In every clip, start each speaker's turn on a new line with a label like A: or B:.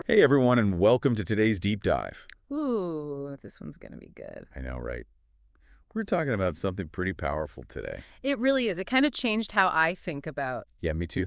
A: Hey everyone, and welcome to today's deep dive.
B: Ooh, this one's gonna be good.
A: I know, right? We're talking about something pretty powerful today.
B: It really is. It kind of changed how I think
A: Yeah, me too.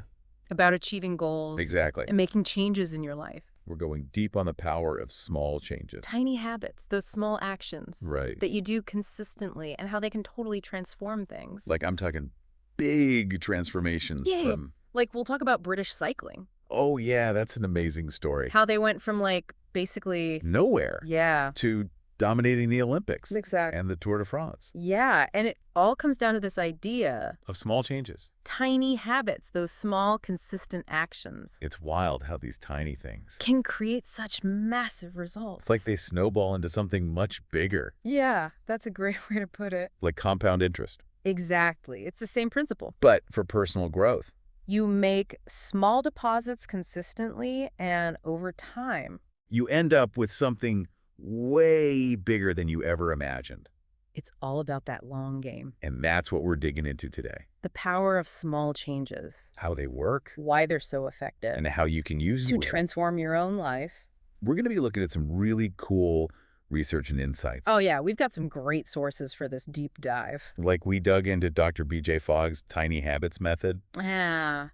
B: about achieving goals
A: Exactly.
B: and making changes in your life.
A: We're going deep on the power of small changes.
B: Tiny habits, those small actions
A: Right.
B: that you do consistently and how they can totally transform things.
A: Like I'm talking big transformations
B: Yeah.
A: from,
B: Like we'll talk about British cycling,
A: oh yeah, that's an amazing story.
B: how they went from like basically,
A: Nowhere
B: yeah,
A: to dominating the Olympics
B: exactly.
A: and the Tour de France
B: Yeah, and it all comes down to this idea,
A: of small changes.
B: tiny habits, those small consistent actions
A: It's wild how these tiny things,
B: can create such massive results.
A: it's like they snowball into something much bigger,
B: Yeah, that's a great way to put it.
A: like compound interest,
B: Exactly. It's the same principle.
A: but for personal growth.
B: You make small deposits consistently and over time.
A: You end up with something way bigger than you ever imagined.
B: It's all about that long game.
A: And that's what we're digging into today.
B: The power of small changes,
A: How they work
B: why they're so effective
A: and how you can use
B: to
A: them.
B: transform your own life.
A: We're going to be looking at some really cool research and insights.
B: Oh, yeah, we've got some great sources for this deep dive.
A: Like we dug into Dr. B.J. Fogg's Tiny Habits method.
B: Yeah,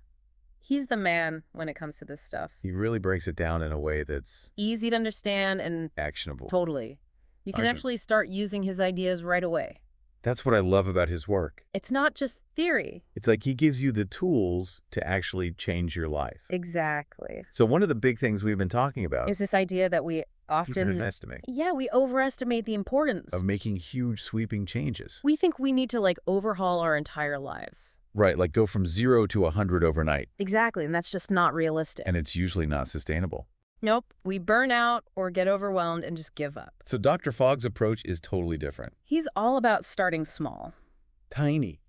B: he's the man when it comes to this stuff.
A: He really breaks it down in a way that's
B: Easy to understand and
A: actionable.
B: totally. You can
A: Arjun.
B: actually start using his ideas right away.
A: That's what I love about his work.
B: It's not just theory.
A: It's like he gives you the tools to actually change your life.
B: Exactly.
A: So one of the big things we've been talking about
B: Is this idea that we often,
A: underestimate
B: we overestimate the importance.
A: of making huge sweeping changes.
B: We think we need to like overhaul our entire lives.
A: Right, like go from 0 to 100 overnight,
B: Exactly, and that's just not realistic.
A: and it's usually not sustainable.
B: Nope, we burn out or get overwhelmed and just give up.
A: So Dr. Fogg's approach is totally different.
B: He's all about starting small.
A: Tiny.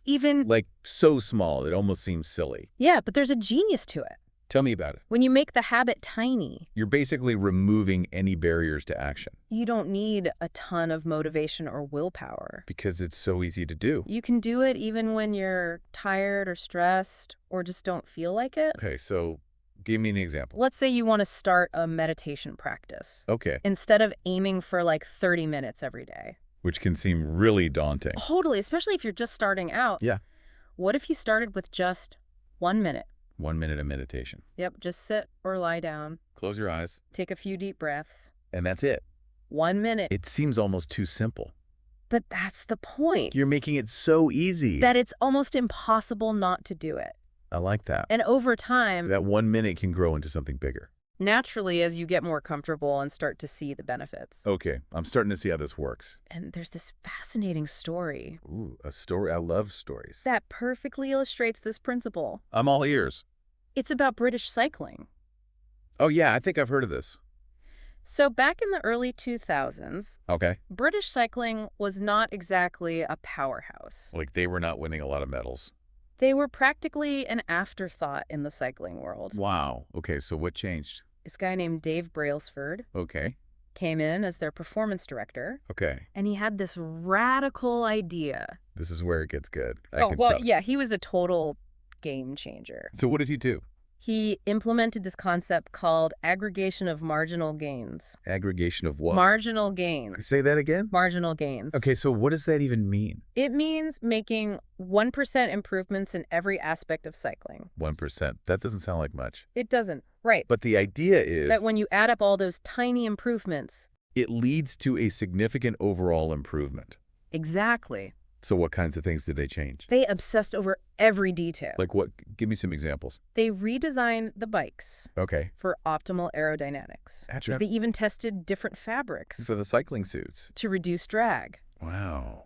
B: Even,
A: Like so small, it almost seems silly.
B: yeah, but there's a genius to it.
A: Tell me about it.
B: When you make the habit tiny,
A: You're basically removing any barriers to action
B: you don't need a ton of motivation or willpower.
A: because it's so easy to do.
B: You can do it even when you're tired or stressed or just don't feel like it.
A: Okay, so give me an example.
B: Let's say you want to start a meditation practice.
A: Okay,
B: Instead of aiming for like 30 minutes every day.
A: which can seem really daunting.
B: Totally, especially if you're just starting out.
A: Yeah.
B: What if you started with just 1 minute?
A: 1 minute of meditation.
B: Yep, just sit or lie down,
A: Close your eyes,
B: take a few deep breaths.
A: and that's it.
B: 1 minute.
A: It seems almost too simple.
B: But that's the point.
A: You're making it so easy.
B: That it's almost impossible not to do it.
A: I like that.
B: And over time,
A: That 1 minute can grow into something bigger.
B: naturally, as you get more comfortable and start to see the benefits.
A: Okay, I'm starting to see how this works.
B: And there's this fascinating story
A: Ooh, a story. I love stories.
B: that perfectly illustrates this principle.
A: I'm all ears.
B: It's about British cycling.
A: Oh, yeah, I think I've heard of this.
B: So back in the early 2000s,
A: Okay.
B: British cycling was not exactly a powerhouse.
A: Like they were not winning a lot of medals.
B: They were practically an afterthought in the cycling world.
A: Wow. Okay, so what changed?
B: This guy named Dave Brailsford
A: Okay.
B: came in as their performance director,
A: Okay.
B: and he had this radical idea.
A: This is where it gets good. I can tell.
B: Yeah, he was a total game changer.
A: So what did he do?
B: He implemented this concept called aggregation of marginal gains.
A: Aggregation of what?
B: Marginal gains.
A: Say that again?
B: Marginal gains.
A: Okay, so what does that even mean?
B: It means making 1% improvements in every aspect of cycling.
A: 1%. That doesn't sound like much.
B: It doesn't. Right.
A: But the idea is
B: That when you add up all those tiny improvements.
A: it leads to a significant overall improvement.
B: Exactly.
A: So what kinds of things did they change?
B: They obsessed over every detail.
A: Like what? Give me some examples.
B: They redesigned the bikes
A: Okay.
B: for optimal aerodynamics.
A: Gotcha.
B: They even tested different fabrics
A: For the cycling suits.
B: to reduce drag.
A: Wow.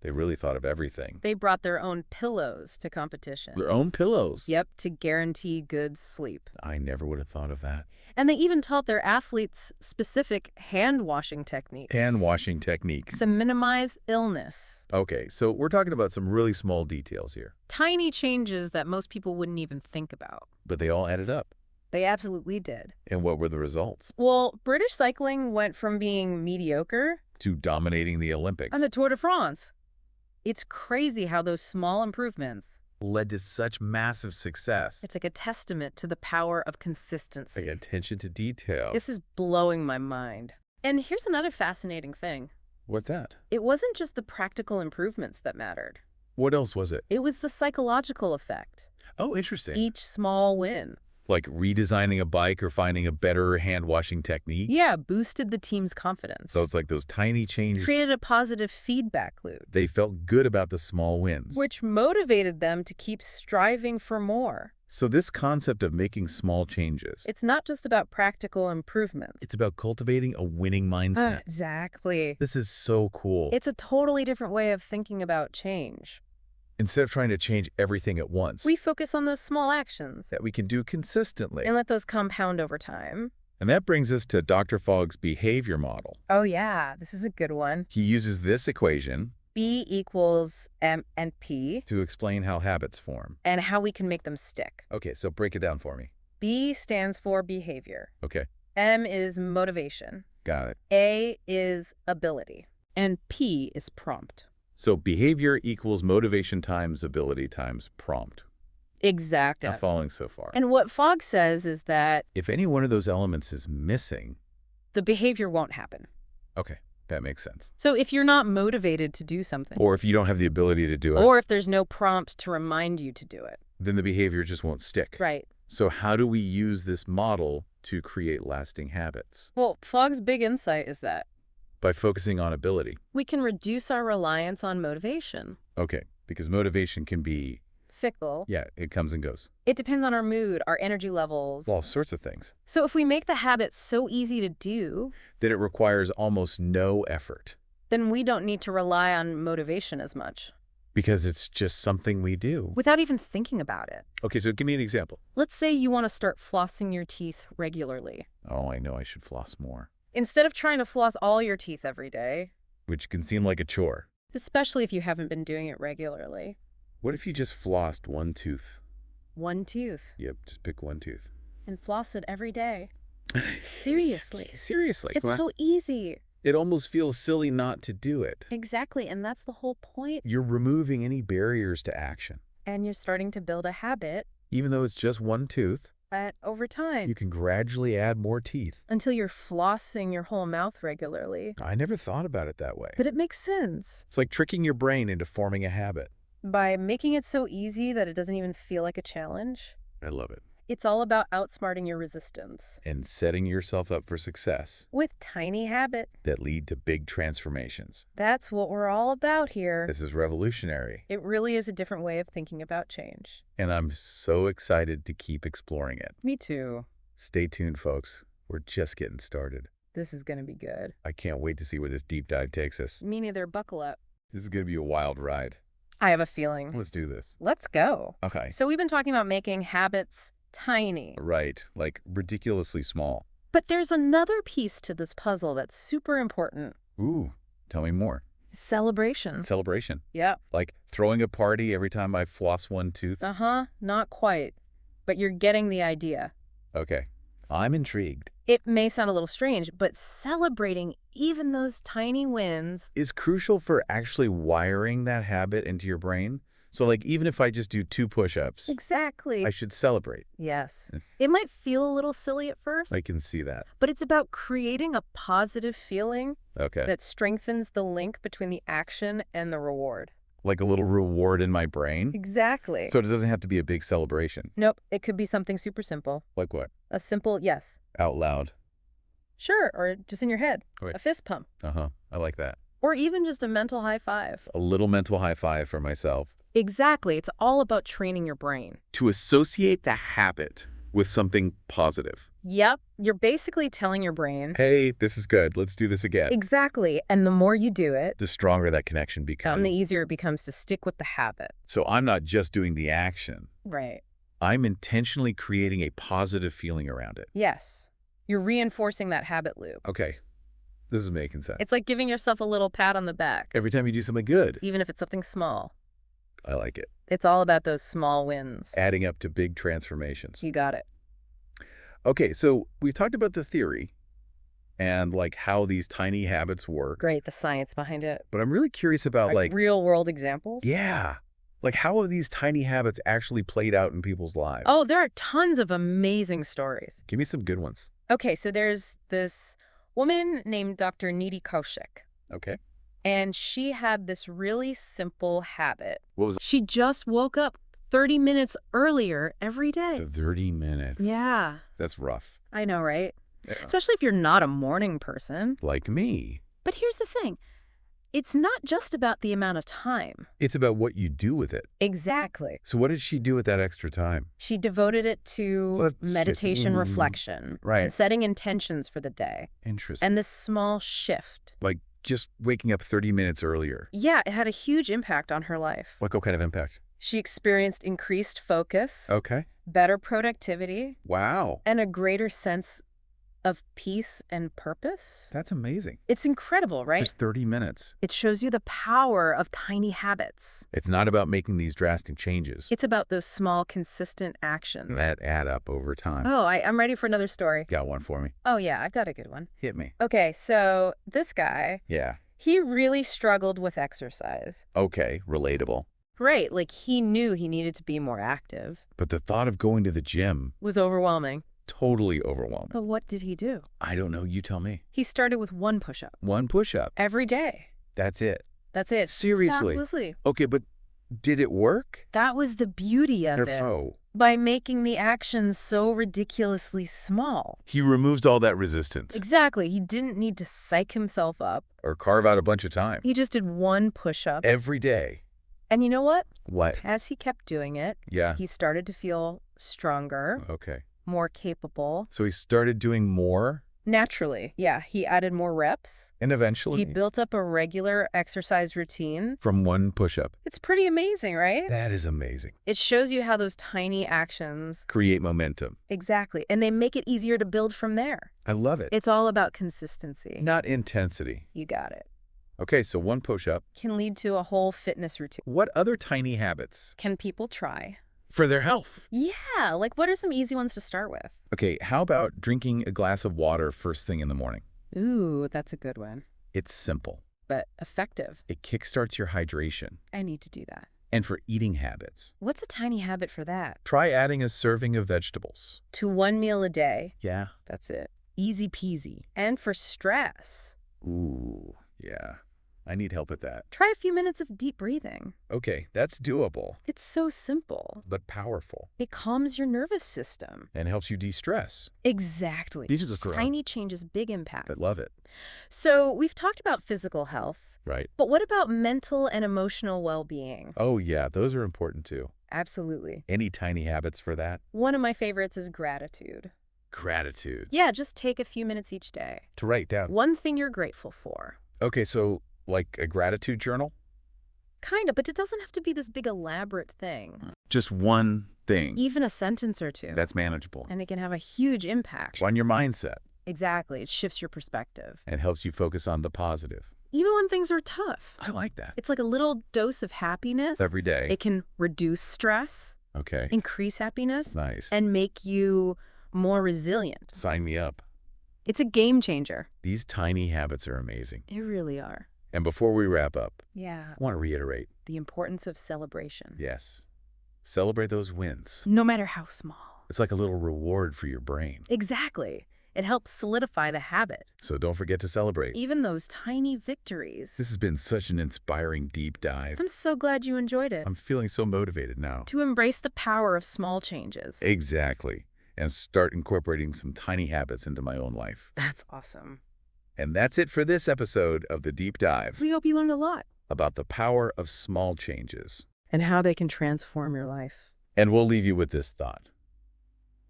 A: They really thought of everything.
B: They brought their own pillows to competition.
A: Their own pillows.
B: Yep, to guarantee good sleep.
A: I never would have thought of that.
B: And they even taught their athletes specific hand-washing techniques.
A: Hand washing techniques.
B: to minimize illness.
A: Okay, so we're talking about some really small details here,
B: Tiny changes that most people wouldn't even think about.
A: but they all added up.
B: They absolutely did.
A: And what were the results?
B: Well, British cycling went from being mediocre
A: To dominating the Olympics.
B: on the Tour de France. It's crazy how those small improvements
A: led to such massive success.
B: It's like a testament to the power of
A: Pay
B: consistency.
A: attention to detail.
B: This is blowing my mind. And here's another fascinating thing.
A: What's that?
B: It wasn't just the practical improvements that mattered.
A: What else was it?
B: It was the psychological effect.
A: Oh, interesting.
B: Each small win.
A: Like redesigning a bike or finding a better hand-washing technique?
B: Yeah, boosted the team's confidence.
A: So it's like those tiny changes.
B: Created a positive feedback loop.
A: They felt good about the small wins.
B: Which motivated them to keep striving for more.
A: So this concept of making small changes,
B: It's not just about practical improvements.
A: it's about cultivating a winning mindset.
B: Exactly.
A: This is so cool.
B: It's a totally different way of thinking about change.
A: Instead of trying to change everything at once,
B: We focus on those small actions
A: that we can do consistently.
B: and let those compound over time.
A: And that brings us to Dr. Fogg's behavior model.
B: Oh yeah, this is a good one.
A: He uses this equation
B: B equals M and P,
A: to explain how habits form.
B: and how we can make them stick.
A: Okay, so break it down for me.
B: B stands for behavior.
A: Okay,
B: M is motivation.
A: got it.
B: A is ability. And P is prompt.
A: So behavior equals motivation times ability times prompt.
B: Exactly.
A: Not following so far.
B: And what Fogg says is that
A: If any one of those elements is missing,
B: the behavior won't happen.
A: okay, that makes sense.
B: So if you're not motivated to do something,
A: Or if you don't have the ability to do it,
B: or if there's no prompt to remind you to do it.
A: then the behavior just won't stick.
B: Right.
A: So how do we use this model to create lasting habits?
B: Well, Fogg's big insight is that
A: By focusing on ability.
B: we can reduce our reliance on motivation.
A: Okay, because motivation can be,
B: Fickle.
A: yeah, it comes and goes.
B: It depends on our mood, our energy levels.
A: All sorts of things.
B: So if we make the habit so easy to do,
A: That it requires almost no effort
B: then we don't need to rely on motivation as much
A: because it's just something we do.
B: without even thinking about it.
A: Okay, so give me an example.
B: Let's say you want to start flossing your teeth regularly.
A: Oh, I know I should floss more,
B: Instead of trying to floss all your teeth every day,
A: which can seem like a chore.
B: especially if you haven't been doing it regularly.
A: What if you just flossed one tooth?
B: One tooth
A: Yep, just pick one tooth.
B: and floss it every day. Seriously.
A: Seriously.
B: It's so easy.
A: It almost feels silly not to do it.
B: Exactly, and that's the whole point.
A: You're removing any barriers to action.
B: And you're starting to build a habit
A: Even though it's just one tooth,
B: that over time,
A: you can gradually add more teeth.
B: until you're flossing your whole mouth regularly.
A: I never thought about it that way.
B: But it makes sense.
A: It's like tricking your brain into forming a habit.
B: By making it so easy that it doesn't even feel like a challenge,
A: I love it.
B: it's all about outsmarting your resistance
A: And setting yourself up for success
B: with tiny habits.
A: that lead to big transformations.
B: That's what we're all about here.
A: This is revolutionary.
B: It really is a different way of thinking about change.
A: And I'm so excited to keep exploring it.
B: Me too.
A: Stay tuned, folks. We're just getting started.
B: This is going to be good.
A: I can't wait to see where this deep dive takes us.
B: Me neither. Buckle up.
A: This is going to be a wild ride.
B: I have a feeling.
A: Let's do this.
B: Let's go.
A: Okay.
B: So we've been talking about making habits tiny.
A: Right. Like ridiculously small.
B: But there's another piece to this puzzle that's super important.
A: Ooh, tell me more.
B: Celebration.
A: Celebration.
B: Yep.
A: Like throwing a party every time I floss one tooth.
B: Uh-huh. Not quite. But you're getting the idea.
A: Okay. I'm intrigued.
B: It may sound a little strange, but celebrating even those tiny wins.
A: Is crucial for actually wiring that habit into your brain. So like even if I just do 2 push-ups,
B: Exactly.
A: I should celebrate.
B: Yes. It might feel a little silly at first,
A: I can see that.
B: but it's about creating a positive feeling
A: Okay.
B: that strengthens the link between the action and the reward.
A: Like a little reward in my brain.
B: Exactly.
A: So it doesn't have to be a big celebration.
B: Nope, it could be something super simple.
A: Like what?
B: A simple yes.
A: Out loud.
B: Sure, or just in your head.
A: Right.
B: A fist pump.
A: Uh-huh. I like that.
B: Or even just a mental high five.
A: A little mental high five for myself.
B: Exactly. It's all about training your brain.
A: To associate the habit with something positive.
B: Yep. You're basically telling your brain.
A: Hey, this is good. Let's do this again.
B: Exactly. And the more you do it,
A: The stronger that connection becomes.
B: and the easier it becomes to stick with the habit.
A: So I'm not just doing the action.
B: Right.
A: I'm intentionally creating a positive feeling around it.
B: Yes. You're reinforcing that habit loop.
A: Okay. This is making sense.
B: It's like giving yourself a little pat on the back,
A: Every time you do something good,
B: even if it's something small.
A: I like it.
B: It's all about those small wins.
A: Adding up to big transformations.
B: You got it.
A: Okay, so we've talked about the theory and like how these tiny habits work.
B: Great, the science behind it.
A: But I'm really curious about like,
B: real world examples.
A: yeah, Like, how have these tiny habits actually played out in people's lives?
B: Oh, there are tons of amazing stories.
A: Give me some good ones.
B: Okay, so there's this woman named Dr. Nidhi Kaushik,
A: Okay.
B: and she had this really simple habit.
A: What was
B: She just woke up 30 minutes earlier every day.
A: the 30 minutes?
B: Yeah,
A: That's rough.
B: I know, right?
A: Yeah.
B: Especially if you're not a morning person.
A: Like me.
B: But here's the thing. It's not just about the amount of time.
A: It's about what you do with it.
B: Exactly.
A: So what did she do with that extra time?
B: She devoted it to
A: Let's see.
B: meditation, reflection,
A: Right.
B: and setting intentions for the day.
A: Interesting.
B: And this small shift.
A: Like just waking up 30 minutes earlier.
B: Yeah, it had a huge impact on her life.
A: What kind of impact?
B: She experienced increased focus,
A: Okay.
B: better productivity,
A: Wow.
B: and a greater sense of peace and purpose.
A: That's amazing.
B: It's incredible, right?
A: Just 30 minutes.
B: It shows you the power of tiny habits.
A: It's not about making these drastic changes
B: It's about those small, consistent actions.
A: that add up over time.
B: Oh, I'm ready for another story.
A: Got one for me.
B: Oh, yeah, I've got a good one.
A: Hit me.
B: Okay, so this guy,
A: Yeah.
B: he really struggled with exercise.
A: Okay. Relatable.
B: Right, like he knew he needed to be more active.
A: But the thought of going to the gym,
B: Was overwhelming.
A: totally overwhelming.
B: But what did he do?
A: I don't know. You tell me.
B: He started with one push-up
A: One push-up.
B: every day.
A: That's it.
B: That's it.
A: Seriously?
B: Seriously.
A: Okay, but did it work?
B: That was the beauty of it.
A: No.
B: By making the actions so ridiculously small.
A: He removes all that resistance.
B: Exactly. He didn't need to psych himself up.
A: Or carve out a bunch of time.
B: He just did one push-up.
A: Every day.
B: And you know what?
A: What?
B: As he kept doing it,
A: Yeah.
B: he started to feel stronger,
A: Okay.
B: more capable.
A: So he started doing more,
B: Naturally. Yeah, he added more reps.
A: and eventually
B: He built up a regular exercise routine.
A: from one push-up.
B: It's pretty amazing, right?
A: That is amazing.
B: It shows you how those tiny actions,
A: Create momentum.
B: exactly, and they make it easier to build from there.
A: I love it.
B: It's all about consistency.
A: Not intensity.
B: You got it.
A: Okay, so one push-up.
B: Can lead to a whole fitness routine.
A: What other tiny habits
B: Can people try?
A: for their health?
B: Yeah, like what are some easy ones to start with?
A: Okay, how about drinking a glass of water first thing in the morning?
B: Ooh, that's a good one,
A: It's simple.
B: but effective.
A: It kickstarts your hydration.
B: I need to do that.
A: And for eating habits,
B: What's a tiny habit for that?
A: try adding a serving of vegetables.
B: To one meal a day.
A: Yeah.
B: That's it.
A: Easy peasy.
B: And for stress,
A: Ooh, yeah. I need help with that.
B: try a few minutes of deep breathing.
A: Okay, that's doable,
B: It's so simple.
A: but powerful,
B: It calms your nervous system.
A: and helps you de-stress.
B: Exactly.
A: These are just
B: Tiny changes, big impact.
A: I love it,
B: So we've talked about physical health,
A: right?
B: but what about mental and emotional well-being?
A: Oh, yeah, those are important too.
B: Absolutely.
A: Any tiny habits for that?
B: One of my favorites is gratitude.
A: Gratitude.
B: Yeah, just take a few minutes each day.
A: To write down.
B: One thing you're grateful for.
A: Okay, so like a gratitude journal?
B: Kind of, but it doesn't have to be this big elaborate thing.
A: Just one thing.
B: Even a sentence or two.
A: That's manageable.
B: And it can have a huge impact.
A: On your mindset,
B: Exactly. It shifts your perspective.
A: and helps you focus on the positive.
B: Even when things are tough.
A: I like that.
B: It's like a little dose of happiness.
A: Every day.
B: It can reduce stress,
A: Okay.
B: increase happiness,
A: Nice.
B: and make you more resilient.
A: Sign me up.
B: It's a game changer.
A: These tiny habits are amazing.
B: They really are.
A: And before we wrap up,
B: Yeah.
A: I want to reiterate,
B: The importance of celebration.
A: yes, celebrate those wins.
B: No matter how small.
A: It's like a little reward for your brain.
B: Exactly. It helps solidify the habit.
A: So don't forget to celebrate.
B: Even those tiny victories.
A: This has been such an inspiring deep dive.
B: I'm so glad you enjoyed it.
A: I'm feeling so motivated now.
B: To embrace the power of small changes.
A: Exactly. And start incorporating some tiny habits into my own life.
B: That's awesome.
A: And that's it for this episode of The Deep Dive,
B: We hope you learned a lot.
A: about the power of small changes.
B: And how they can transform your life.
A: And we'll leave you with this thought.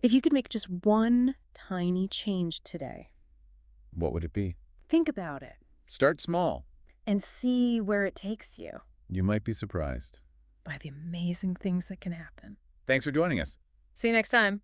B: If you could make just one tiny change today,
A: What would it be?
B: think about it
A: Start small.
B: and see where it takes you
A: You might be surprised.
B: by the amazing things that can happen.
A: Thanks for joining us.
B: See you next time.